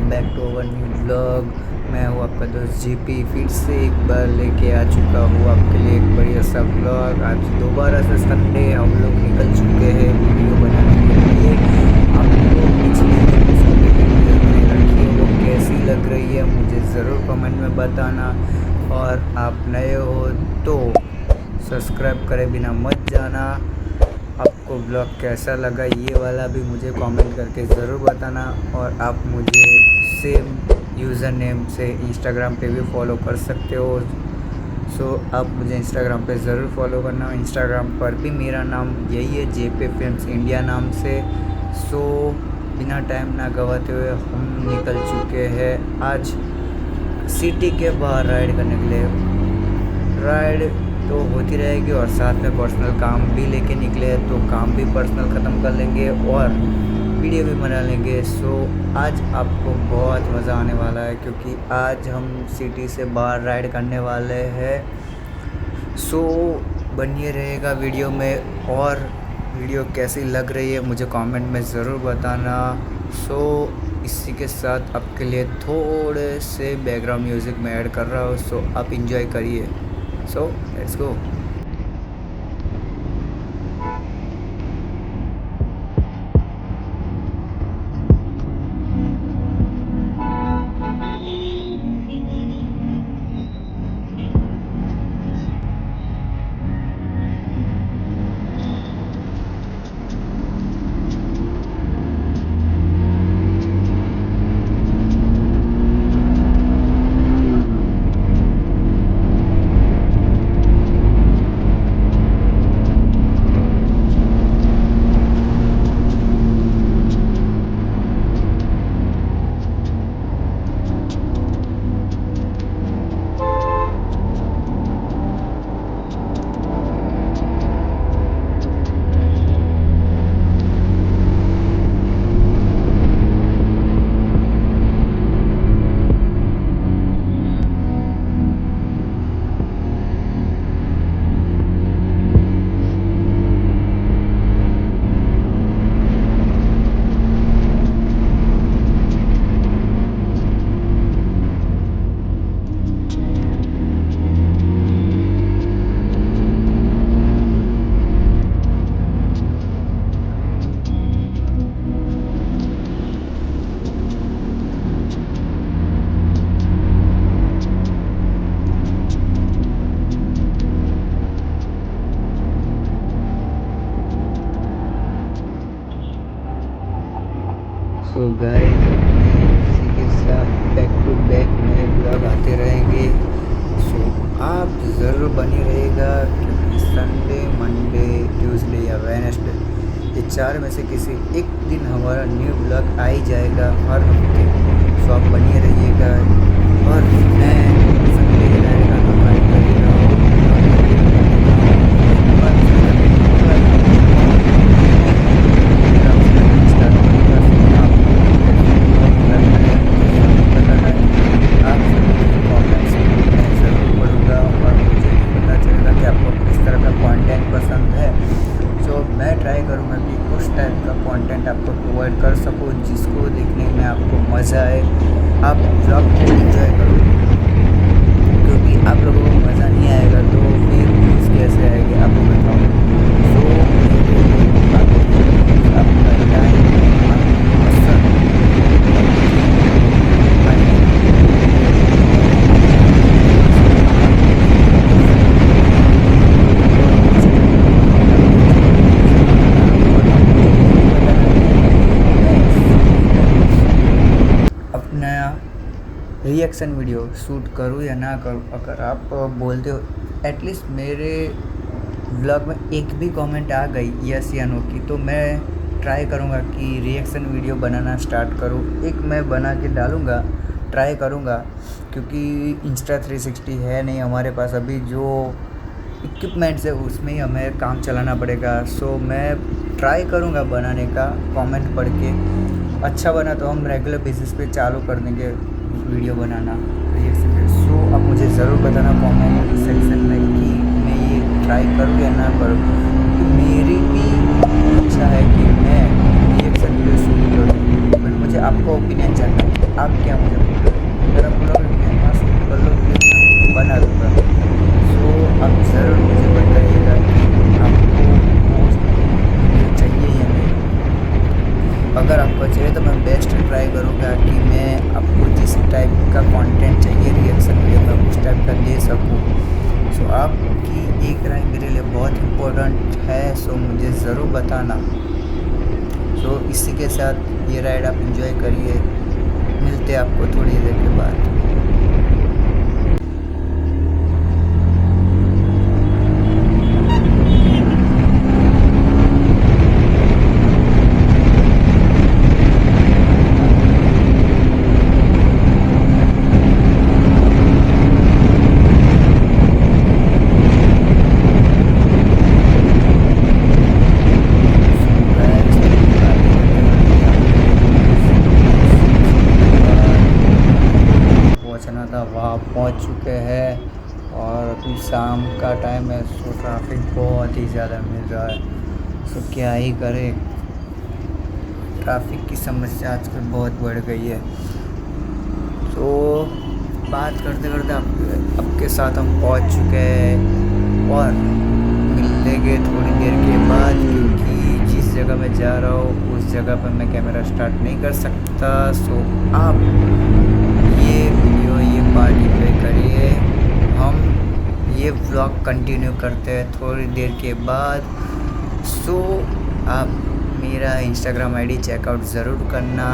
Welcome back to our new blog. मैं हूँ आपका दोस्त जीपी, फिर से एक बार लेके आ चुका हूँ आपके लिए एक बढ़िया सा ब्लॉग। आज दोबारा से संडे हम लोग निकल चुके हैं वीडियो बनाने के लिए। आपको पिछली वीडियो मैंने रखी है वो कैसी लग रही है मुझे ज़रूर कमेंट में बताना, और आप नए हो तो सब्सक्राइब करे बिना मत जाना। आपको ब्लॉग कैसा लगा ये वाला भी मुझे कमेंट करके ज़रूर बताना, और आप मुझे सेम यूज़र नेम से इंस्टाग्राम पे भी फॉलो कर सकते हो। सो आप मुझे इंस्टाग्राम पे ज़रूर फॉलो करना। इंस्टाग्राम पर भी मेरा नाम यही है, जेपी फिल्म्स इंडिया नाम से। सो बिना टाइम ना गवाते हुए हम निकल चुके हैं आज सिटी के बाहर राइड करने के लिए। राइड तो होती रहेगी और साथ में पर्सनल काम भी लेके निकले हैं, तो काम भी पर्सनल ख़त्म कर लेंगे और वीडियो भी बना लेंगे। सो आज आपको बहुत मज़ा आने वाला है क्योंकि आज हम सिटी से बाहर राइड करने वाले हैं। सो बनिए रहेगा वीडियो में, और वीडियो कैसी लग रही है मुझे कमेंट में ज़रूर बताना। सो इसी के साथ आपके लिए थोड़े से बैकग्राउंड म्यूज़िक मैं ऐड कर रहा हूँ, सो आप इंजॉय करिए। So let's go. So guys इसी के साथ बैक टू बैक नए ब्लॉग आते रहेंगे। सो आप ज़रूर बने रहेगा क्योंकि संडे, मंडे, ट्यूसडे या वेडनेसडे ये चार में से किसी एक दिन हमारा न्यू ब्लॉग आ ही जाएगा हर हफ्ते। सो आप बने रहिएगा, और मैं संडे के राइड का तो राइड कर ही रहा हूँ। ट्राई करूँगा कि उस टाइप का कंटेंट आपको प्रोवाइड कर सकूँ जिसको देखने में आपको मज़ा आए, आप ब्लॉग को एंजॉय करो। क्योंकि आप लोगों को मज़ा नहीं आएगा तो फिर व्यूज़ कैसे आएंगे आपको बताओ। सो आपका टाइम रिएक्शन वीडियो शूट करूँ या ना करूँ, अगर आप बोलते हो एटलीस्ट मेरे व्लॉग में एक भी कमेंट आ गई यस या नो की, तो मैं ट्राई करूँगा कि रिएक्शन वीडियो बनाना स्टार्ट करूँ। एक मैं बना के डालूँगा, ट्राई करूँगा, क्योंकि इंस्टा 360 है नहीं हमारे पास अभी। जो इक्विपमेंट्स है उसमें ही हमें काम चलाना पड़ेगा। सो मैं ट्राई करूँगा बनाने का, कमेंट पढ़ के अच्छा बना तो हम रेगुलर बेसिस पे चालू कर देंगे वीडियो बनाना रिएक्शन पे। सो आप मुझे ज़रूर बताना कमेंट सेक्शन में कि मैं ये ट्राई करूँ या ना करूँ, क्योंकि मेरी भी इच्छा है कि मैं रिएक्शन वीडियो शूट करूँ, बट मुझे आपका ओपिनियन जानना है। आप क्या मुझे बोल रहे हो? अगर आप बोलोगे कि हाँ शूट कर लो वीडियो मैं बना दूँगा, सो आप ज़रूर मुझे बताइएगा कि आपको वो वीडियो चाहिए या नहीं। अगर आपको चाहिए तो मैं बेस्ट ट्राई करूँगा कि मैं आपको जिस टाइप का कंटेंट चाहिए रिएक्शन वीडियो में उस टाइप का दे सकूँ। सो आपकी एक राय मेरे लिए बहुत इम्पोर्टेंट है, सो मुझे ज़रूर बताना। सो इसी के साथ ये राइड आप एंजॉय करिए, मिलते हैं आपको थोड़ी देर के बाद। पहुंचना था वहाँ पहुंच चुके हैं और अभी शाम का टाइम है, सो ट्रैफिक बहुत ही ज़्यादा मिल रहा है। सो क्या ही करें, ट्रैफिक की समस्या आजकल बहुत बढ़ गई है। सो बात करते करते आपके साथ हम पहुंच चुके हैं और मिलेंगे थोड़ी देर के बाद, क्योंकि जिस जगह मैं जा रहा हूँ उस जगह पर मैं कैमरा स्टार्ट नहीं कर सकता। सो आप ये वीडियो ये पार्ट एंजॉय करिए, हम ये व्लॉग कंटिन्यू करते हैं थोड़ी देर के बाद। सो आप मेरा इंस्टाग्राम आईडी चेकआउट ज़रूर करना,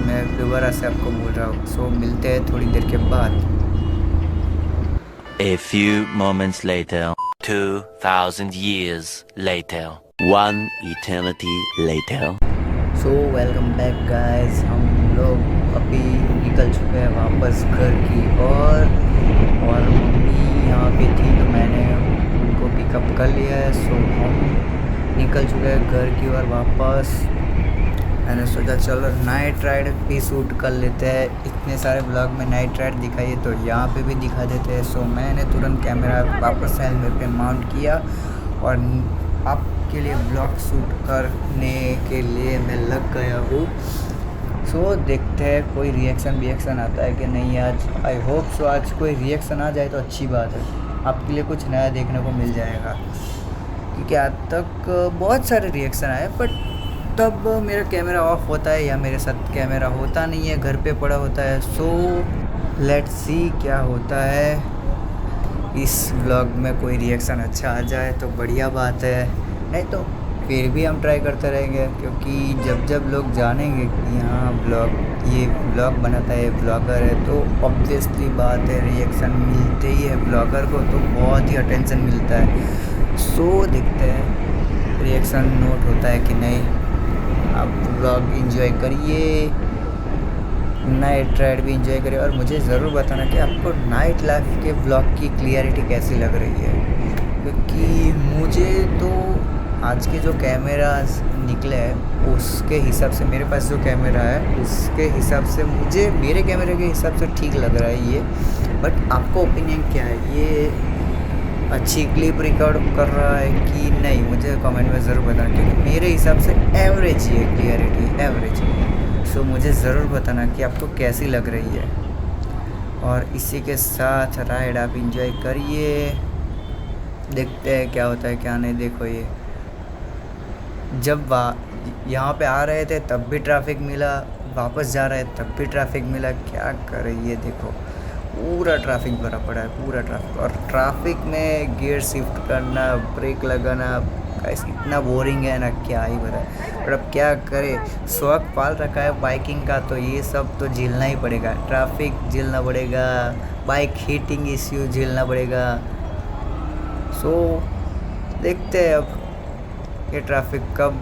मैं दोबारा से आपको बोल रहा हूँ। सो मिलते हैं थोड़ी देर के बाद। A few moments later, 2000 years later, one eternity later. So welcome back guys, हम लोग अभी निकल चुके हैं वापस घर की और मम्मी यहाँ पे थी तो मैंने उनको पिकअप कर लिया है। सो हम निकल चुके हैं घर की ओर वापस। मैंने सोचा चलो नाइट राइड भी शूट कर लेते हैं, इतने सारे ब्लॉग में नाइट राइड दिखाई है तो यहाँ पे भी दिखा देते हैं। सो मैंने तुरंत कैमरा वापस हेलमेट पे माउंट किया और आपके लिए ब्लॉग शूट करने के लिए मैं लग गया हूँ। सो देखते हैं कोई रिएक्शन आता है कि नहीं आज। आई होप सो आज कोई रिएक्शन आ जाए तो अच्छी बात है, आपके लिए कुछ नया देखने को मिल जाएगा, क्योंकि आज तक बहुत सारे रिएक्शन आए बट तब मेरा कैमरा ऑफ होता है या मेरे साथ कैमरा होता नहीं है, घर पे पड़ा होता है। सो लेट्स सी क्या होता है। इस व्लॉग में कोई रिएक्शन अच्छा आ जाए तो बढ़िया बात है, नहीं तो फिर भी हम ट्राई करते रहेंगे, क्योंकि जब लोग जानेंगे कि हाँ ये व्लॉग बनाता है, ब्लॉगर है, तो ऑब्वियसली बात है रिएक्शन मिलते ही है ब्लॉगर को, तो बहुत ही अटेंशन मिलता है। सो देखते हैं रिएक्शन नोट होता है कि नहीं। आप व्लॉग एंजॉय करिए, नाइट राइड भी इंजॉय करिए और मुझे ज़रूर बताना कि आपको नाइट लाइफ के व्लॉग की क्लियरिटी कैसी लग रही है, क्योंकि मुझे तो आज के जो कैमरास निकले हैं उसके हिसाब से, मेरे पास जो कैमरा है उसके हिसाब से मुझे मेरे कैमरे के हिसाब से ठीक लग रहा है ये। बट आपको ओपिनियन क्या है, ये अच्छी क्लिप रिकॉर्ड कर रहा है कि नहीं, मुझे कमेंट में ज़रूर बताना, क्योंकि मेरे हिसाब से एवरेज ही है क्लियरिटी, एवरेज। सो मुझे ज़रूर बताना कि आपको कैसी लग रही है। और इसी के साथ राइड आप इंजॉय करिए, देखते हैं क्या होता है क्या नहीं। देखो ये जब यहाँ पे आ रहे थे तब भी ट्रैफिक मिला, वापस जा रहे तब भी ट्रैफिक मिला, क्या करें। ये देखो पूरा ट्रैफिक भरा पड़ा है, पूरा ट्रैफिक। और ट्रैफिक में गियर शिफ्ट करना, ब्रेक लगाना कैसे इतना बोरिंग है ना, क्या ही बताए। और अब क्या करें, शौक पाल रखा है बाइकिंग का, तो ये सब तो झेलना ही पड़ेगा। ट्रैफिक झेलना पड़ेगा, बाइक हीटिंग इश्यू झेलना पड़ेगा। सो देखते हैं अब ये ट्रैफिक कब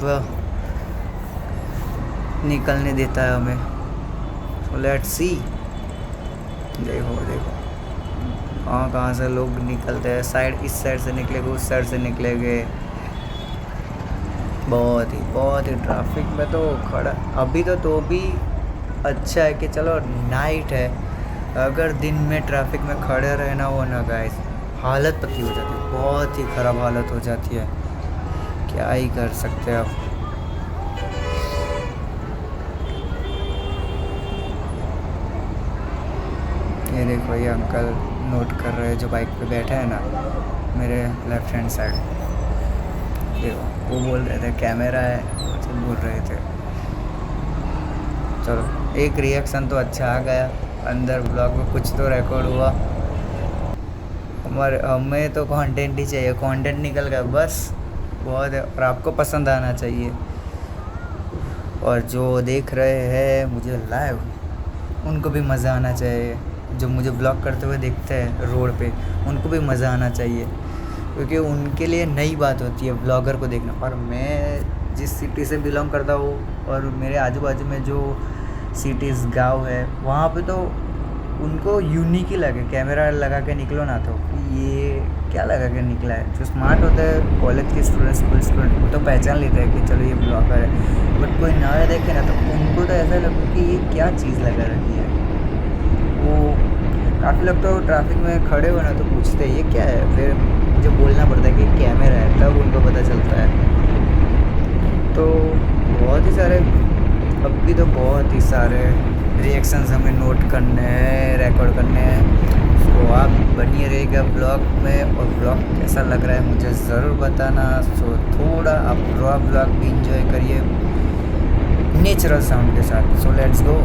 निकलने देता है हमें। So let's see. देखो कहाँ से लोग निकलते हैं, साइड इस साइड से निकलेंगे, उस साइड से निकलेंगे। बहुत ही ट्रैफिक में तो खड़ा अभी तो भी अच्छा है कि चलो नाइट है। अगर दिन में ट्रैफिक में खड़े रहना हो ना गाइस, हालत पतली हो जाती है, बहुत ही ख़राब हालत हो जाती है, क्या ही कर सकते हैं आप। ये देखो ये अंकल नोट कर रहे हैं जो बाइक पे बैठा है ना, मेरे लेफ्ट हैंड साइड। देखो वो बोल रहे थे कैमरा है, वो बोल रहे थे। चलो एक रिएक्शन तो अच्छा आ गया, अंदर ब्लॉग में कुछ तो रिकॉर्ड हुआ। हमें तो कंटेंट ही चाहिए, कंटेंट निकल गया बस बहुत है, और आपको पसंद आना चाहिए। और जो देख रहे हैं मुझे लाइव, उनको भी मज़ा आना चाहिए। जो मुझे ब्लॉग करते हुए देखते हैं रोड पे, उनको भी मज़ा आना चाहिए, क्योंकि उनके लिए नई बात होती है ब्लॉगर को देखना। और मैं जिस सिटी से बिलोंग करता हूँ और मेरे आजू बाजू में जो सिटीज़ गांव है, वहाँ पे तो उनको यूनिक ही लगे। कैमरा लगा के निकलो ना तो ये क्या लगा के निकला है। जो स्मार्ट होता है कॉलेज के स्टूडेंट, स्कूल स्टूडेंट, वो तो पहचान लेते हैं कि चलो ये ब्लॉगर है। बट कोई नया देखे ना तो उनको तो ऐसा लगे कि ये क्या चीज़ लगा रखी है। वो काफ़ी लोग तो ट्रैफिक में खड़े हुए ना तो पूछते हैं ये क्या है, फिर मुझे बोलना पड़ता है कि कैमरा है, तब उनको पता चलता है। तो बहुत ही सारे, अब भी तो बहुत ही सारे रिएक्शंस हमें नोट करने हैं, रिकॉर्ड करने हैं। तो आप बनिए रहेगा ब्लॉग में, और ब्लॉग कैसा लग रहा है मुझे ज़रूर बताना। सो थोड़ा आप रॉ ब्लॉग भी इंजॉय करिए नेचुरल साउंड के साथ। So let's go.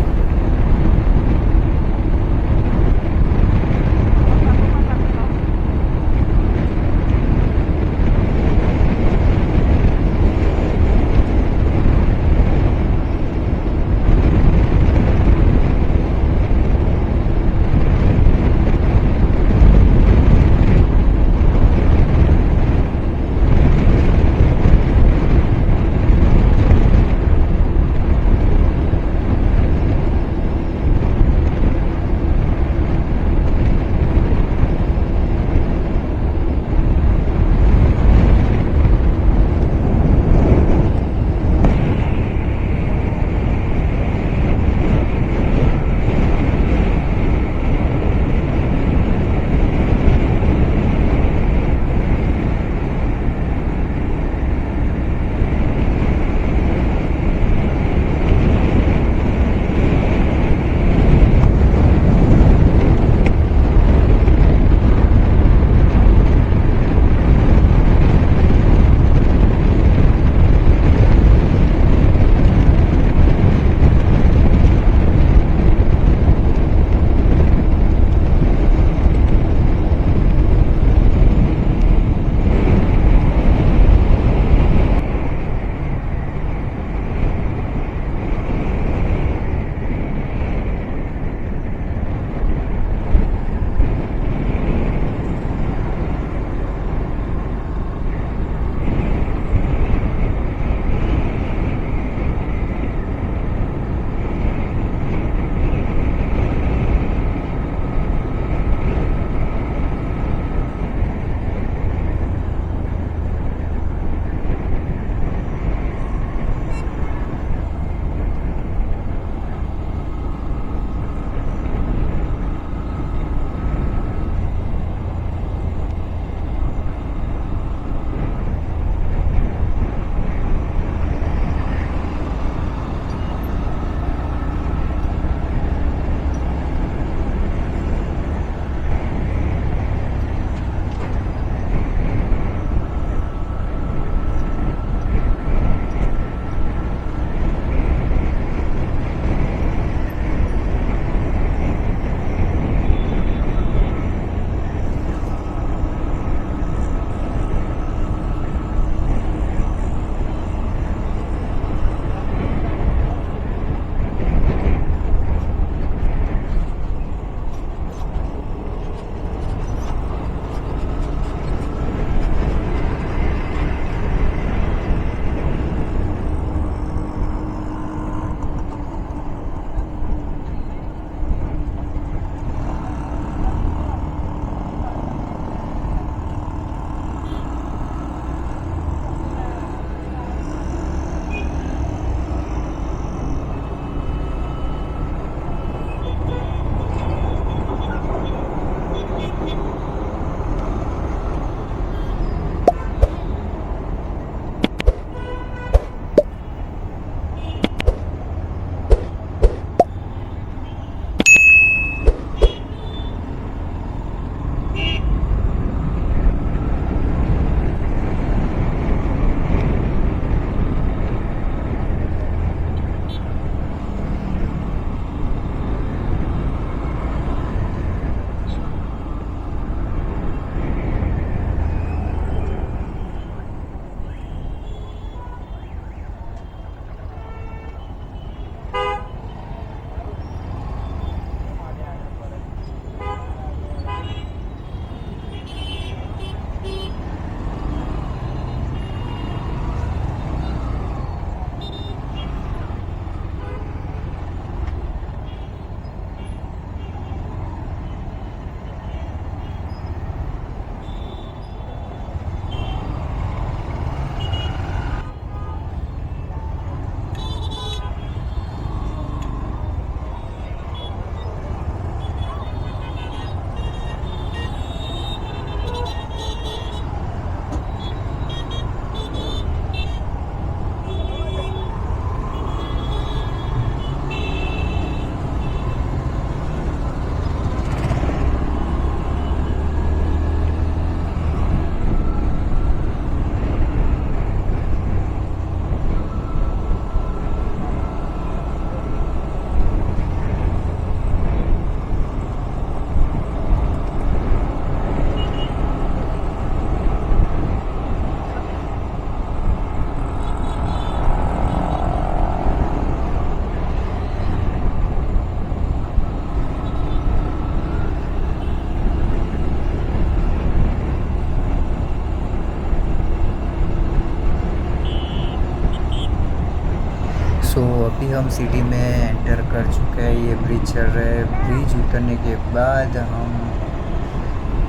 हम सिटी में एंटर कर चुके हैं। ये ब्रिज चल रहा है। ब्रिज उतरने के बाद हम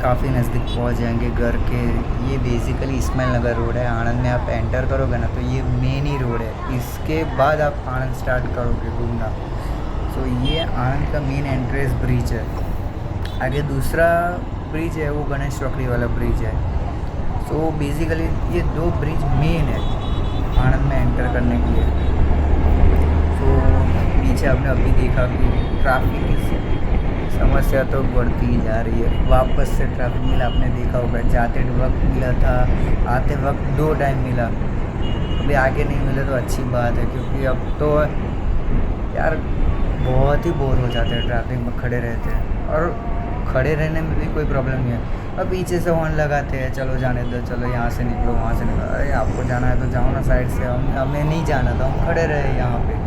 काफ़ी नज़दीक पहुंच जाएंगे घर के। ये बेसिकली इस्माइल नगर रोड है। आनंद में आप एंटर करोगे ना तो ये मेन ही रोड है। इसके बाद आप आनंद स्टार्ट करोगे घूमना। सो ये आनंद का मेन एंट्रेंस ब्रिज है। आगे दूसरा ब्रिज है वो गणेश चौकड़ी वाला ब्रिज है। सो बेसिकली ये दो ब्रिज मेन है आनंद में एंटर करने के लिए। तो पीछे आपने अभी देखा कि ट्रैफिक की समस्या तो बढ़ती ही जा रही है। वापस से ट्रैफिक मिला, आपने देखा होगा। जाते वक्त मिला था, आते वक्त 2 टाइम मिला। अभी आगे नहीं मिले तो अच्छी बात है, क्योंकि अब तो यार बहुत ही बोर हो जाते हैं ट्रैफिक में खड़े रहते हैं। और खड़े रहने में भी कोई प्रॉब्लम नहीं है। अब पीछे से हॉर्न लगाते हैं, चलो जाने दो, चलो यहाँ से निकलो, वहाँ से निकलो। अरे आपको जाना है तो जाओ ना साइड से। हमें नहीं जाना था, हम खड़े रहे यहाँ पे।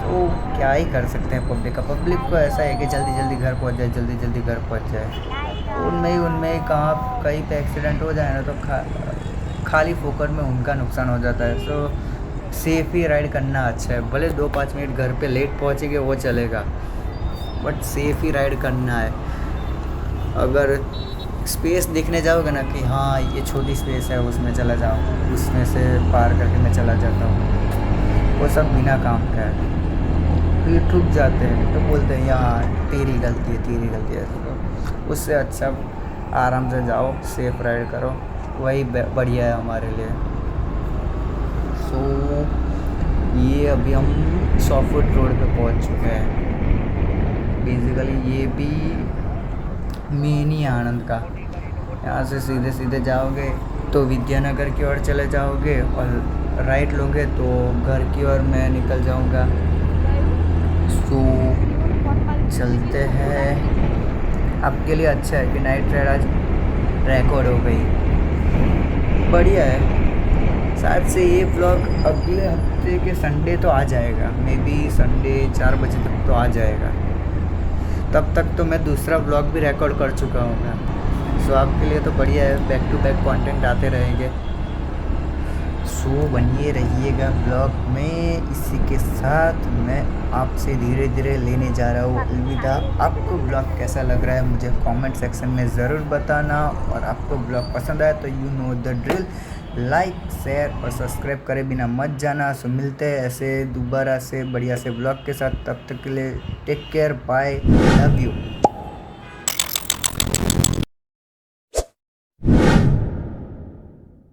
तो क्या ही कर सकते हैं पब्लिक का। पब्लिक को ऐसा है कि जल्दी जल्दी घर पहुँच जाए, जल्दी जल्दी घर पहुँच जाए। उनमें ही कहाँ कहीं पे एक्सीडेंट हो जाए ना तो खाली फोकट में उनका नुकसान हो जाता है। सो सेफ ही राइड करना अच्छा है। भले 2-5 मिनट घर पे लेट पहुँचेंगे वो चलेगा, बट सेफ ही राइड करना है। अगर स्पेस देखने जाओगे ना कि हाँ ये छोटी स्पेस है, उसमें चला जाओ, उसमें से पार करके मैं चला जाता हूँ, वो सब बिना काम का है। फिर ठुक जाते हैं तो बोलते हैं यार तेरी गलती है, तेरी गलती है। तो उससे अच्छा आराम से जाओ, सेफ राइड करो, वही बढ़िया है हमारे लिए। सो ये अभी हम 100 फुट रोड पे पहुंच चुके हैं। बेसिकली ये भी मेन ही आनंद का। यहाँ से सीधे सीधे जाओगे तो विद्यानगर की ओर चले जाओगे, और राइट लोगे तो घर की ओर मैं निकल जाऊँगा। तो चलते हैं। आपके लिए अच्छा है कि नाइट राइड आज रिकॉर्ड हो गई, बढ़िया है। शायद से ये ब्लॉग अगले हफ्ते के संडे तो आ जाएगा, मे बी संडे 4 बजे तक तो आ जाएगा। तब तक तो मैं दूसरा ब्लॉग भी रिकॉर्ड कर चुका हूँ। सो आपके लिए तो बढ़िया है, बैक टू बैक कंटेंट आते रहेंगे। सो बनिए रहिएगा ब्लॉग में। इसी के साथ मैं आपसे धीरे धीरे लेने जा रहा हूँ अलविदा। आपको ब्लॉग कैसा लग रहा है मुझे कमेंट सेक्शन में ज़रूर बताना, और आपको ब्लॉग पसंद आया तो you know the drill, like share और सब्सक्राइब करे बिना मत जाना। सो मिलते हैं ऐसे दोबारा से बढ़िया से ब्लॉग के साथ। तब तक के लिए take care, bye, love you.